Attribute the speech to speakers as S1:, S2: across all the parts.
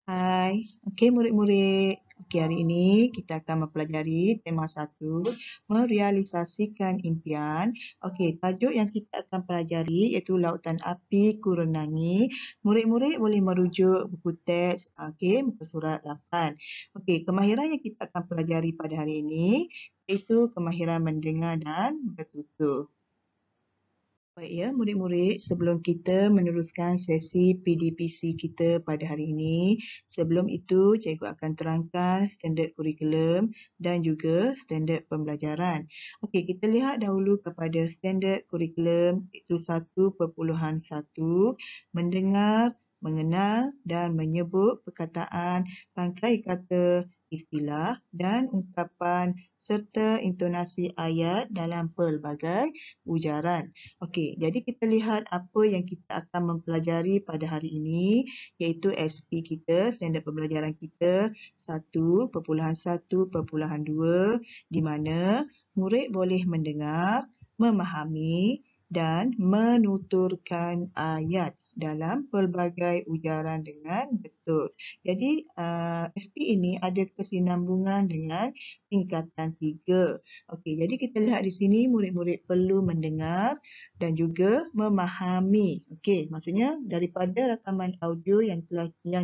S1: Hai, okey murid-murid. Okey, hari ini kita akan mempelajari tema 1, merealisasikan impian. Okey, tajuk yang kita akan pelajari iaitu Lautan Api Kurunangi. Murid-murid boleh merujuk buku teks, okey, muka surat 8. Okey, kemahiran yang kita akan pelajari pada hari ini iaitu kemahiran mendengar dan bertutur. Baik ya, murid-murid, sebelum kita meneruskan sesi PDPC kita pada hari ini, sebelum itu cikgu akan terangkan standard kurikulum dan juga standard pembelajaran. Okey, kita lihat dahulu kepada standard kurikulum itu 1.1, mendengar, mengenal dan menyebut perkataan, rangkai kata, istilah dan ungkapan serta intonasi ayat dalam pelbagai ujaran. Okey, jadi kita lihat apa yang kita akan mempelajari pada hari ini iaitu SP kita, standard pembelajaran kita 1.1.2 di mana murid boleh mendengar, memahami dan menuturkan ayat dalam pelbagai ujaran dengan betul. Jadi SP ini ada kesinambungan dengan tingkatan 3. Okey, jadi kita lihat di sini murid-murid perlu mendengar dan juga memahami. Okey, maksudnya daripada rakaman audio yang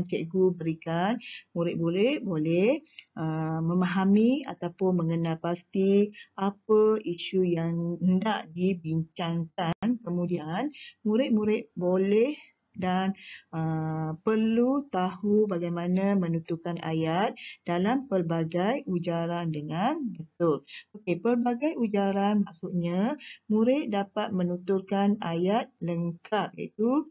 S1: cikgu berikan, murid-murid boleh memahami ataupun mengenal pasti apa isu yang hendak dibincangkan. Kemudian, murid-murid boleh dan perlu tahu bagaimana menuturkan ayat dalam pelbagai ujaran dengan betul. Okey, pelbagai ujaran maksudnya murid dapat menuturkan ayat lengkap iaitu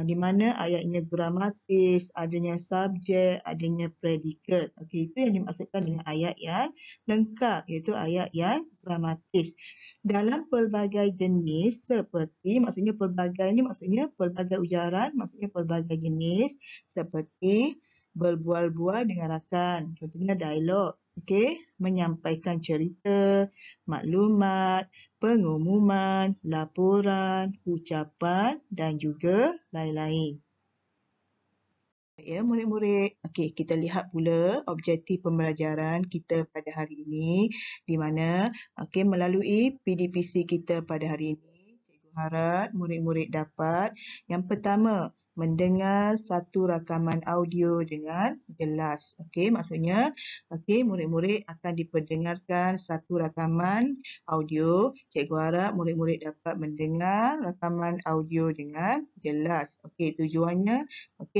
S1: di mana ayatnya gramatis, adanya subjek, adanya predikat. Okey, itu yang dimaksudkan dengan ayat yang lengkap iaitu ayat yang gramatis. Dalam pelbagai jenis seperti, maksudnya pelbagai ni maksudnya pelbagai ujaran, maksudnya pelbagai jenis seperti berbual-bual dengan rakan, contohnya dialog. Okey, menyampaikan cerita, maklumat, pengumuman, laporan, ucapan dan juga lain-lain. Ya, murid-murid. Okey, kita lihat pula objektif pembelajaran kita pada hari ini di mana melalui PDPC kita pada hari ini, cikgu harap murid-murid dapat yang pertama mendengar satu rakaman audio dengan jelas. Okey, maksudnya murid-murid akan diperdengarkan satu rakaman audio. Cikgu harap murid-murid dapat mendengar rakaman audio dengan jelas. Okey, tujuannya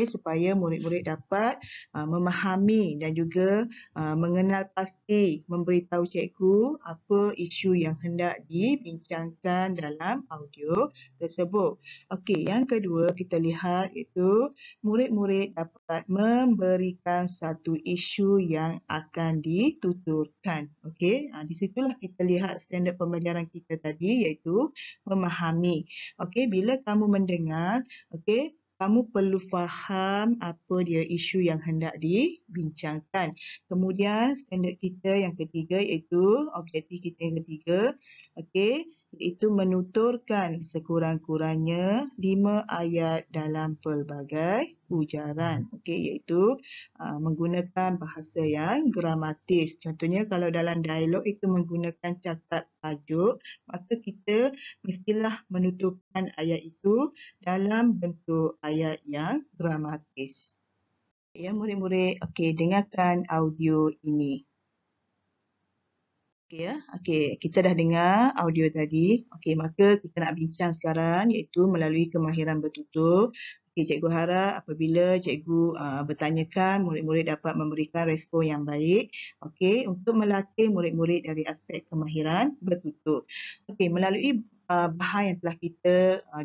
S1: supaya murid-murid dapat memahami dan juga mengenal pasti, memberitahu cikgu apa isu yang hendak dibincangkan dalam audio tersebut. Okey, yang kedua kita lihat iaitu murid-murid dapat memberikan satu isu yang akan dituturkan. Okey, di situlah kita lihat standard pembelajaran kita tadi iaitu memahami. Okey, bila kamu mendengar, kamu perlu faham apa dia isu yang hendak dibincangkan. Kemudian standard kita yang ketiga iaitu objektif kita yang ketiga, iaitu menuturkan sekurang-kurangnya 5 ayat dalam pelbagai ujaran. Iaitu menggunakan bahasa yang gramatis. Contohnya kalau dalam dialog itu menggunakan cakap tajuk, maka kita mestilah menuturkan ayat itu dalam bentuk ayat yang gramatis. Ya, murid-murid, dengarkan audio ini. Okey ya. Okey, kita dah dengar audio tadi. Okey, maka kita nak bincang sekarang iaitu melalui kemahiran bertutur. Okey, cikgu harap apabila cikgu bertanyakan, murid-murid dapat memberikan respon yang baik. Okey, untuk melatih murid-murid dari aspek kemahiran bertutur. Okey, melalui bahan yang telah kita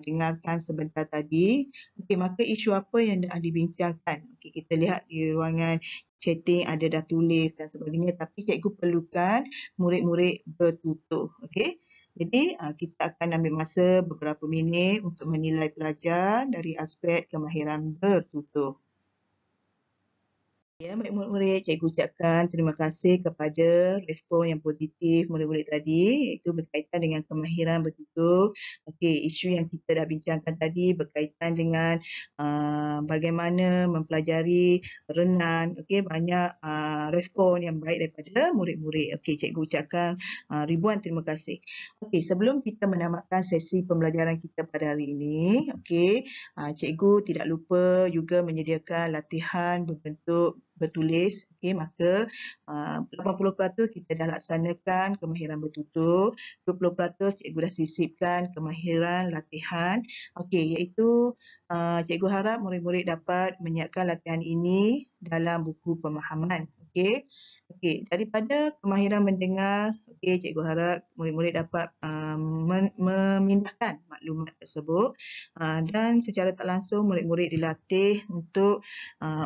S1: dengarkan sebentar tadi. Okey, maka isu apa yang dah dibincangkan? Okey, kita lihat di ruangan chatting ada dah tulis dan sebagainya, tapi cikgu perlukan murid-murid bertutur. Okey. Jadi kita akan ambil masa beberapa minit untuk menilai pelajar dari aspek kemahiran bertutur. Ya, baik murid-murid, cikgu ucapkan terima kasih kepada respon yang positif murid-murid tadi, iaitu berkaitan dengan kemahiran bertutur. Okey, isu yang kita dah bincangkan tadi berkaitan dengan bagaimana mempelajari renan. Okey, banyak respon yang baik daripada murid-murid. Okey, cikgu ucapkan ribuan terima kasih. Okey, sebelum kita menamatkan sesi pembelajaran kita pada hari ini, okey, cikgu tidak lupa juga menyediakan latihan berbentuk bertulis. Okey, maka 80% kita dah laksanakan kemahiran bertutur, 20% cikgu dah sisipkan kemahiran latihan. Okey, iaitu cikgu harap murid-murid dapat menyiapkan latihan ini dalam buku pemahaman. Okey. Okey, daripada kemahiran mendengar, okey, cikgu harap murid-murid dapat memindahkan maklumat tersebut dan secara tak langsung murid-murid dilatih untuk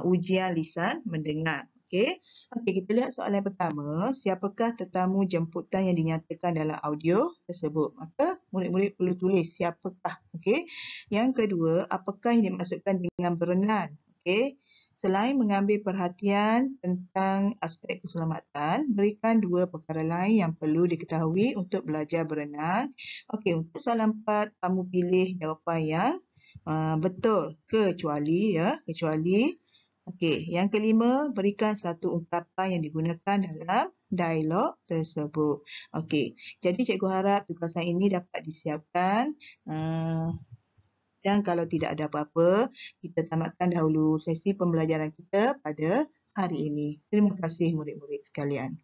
S1: ujian lisan mendengar. Okey. Okey, kita lihat soalan pertama. Siapakah tetamu jemputan yang dinyatakan dalam audio tersebut? Maka murid-murid perlu tulis siapakah. Okey. Yang kedua, apakah yang dimaksudkan dengan berenan? Okey. Selain mengambil perhatian tentang aspek keselamatan, berikan dua perkara lain yang perlu diketahui untuk belajar berenang. Okey, untuk soalan 4, kamu pilih jawapan yang betul kecuali kecuali. Okey, yang kelima, berikan satu ungkapan yang digunakan dalam dialog tersebut. Okey, jadi cikgu harap tugasan ini dapat disiapkan dan kalau tidak ada apa-apa, kita tamatkan dahulu sesi pembelajaran kita pada hari ini. Terima kasih murid-murid sekalian.